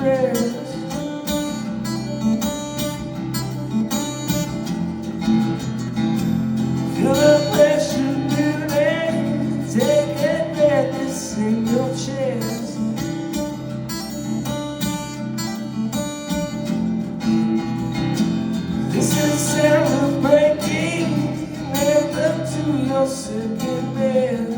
rest. Feel the pressure building, take a breath, it's in your chest. This is the sound of breaking, lift up to your second best.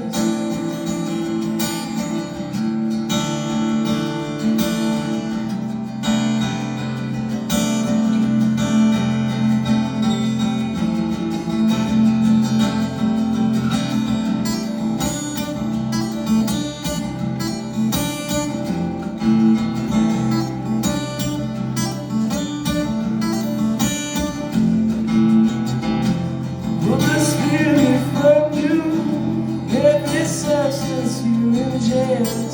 Substance you ingest.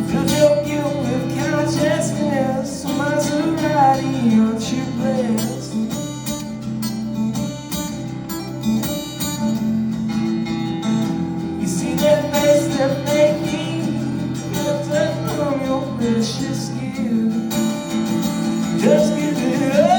Fill your guilt with consciousness, Maserati, aren't you blessed? You see that face they're making, built up from your precious gift. Just give it up.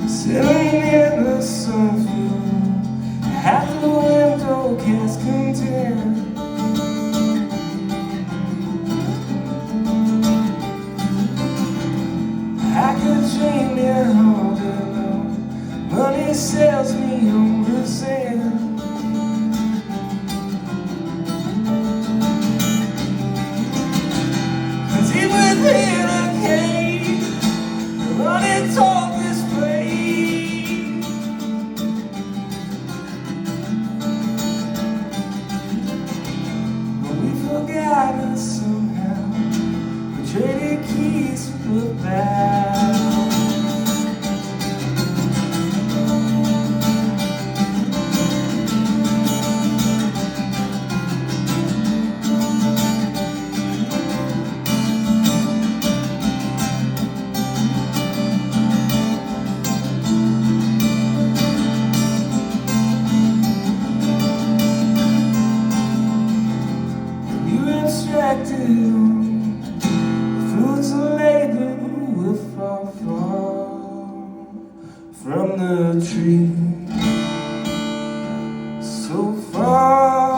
Sitting in the sunfield, at the window cast content. I could dream it all day long. Money sells me on the sand. Deep within a cave, money talk this place. Forgotten somehow, we traded keys for the bow. Fruits of labor will fall from the tree so far.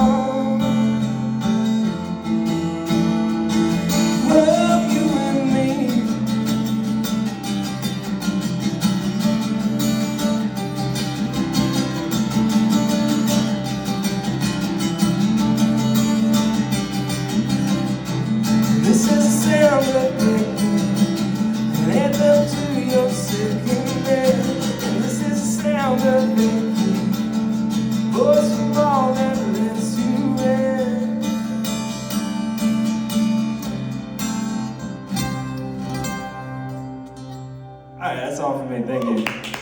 Love you and me. This is the sound of breaking, lift up to your second bed. And this is the sound of breaking, voice from all that lets you in. Alright, that's all for me, thank you.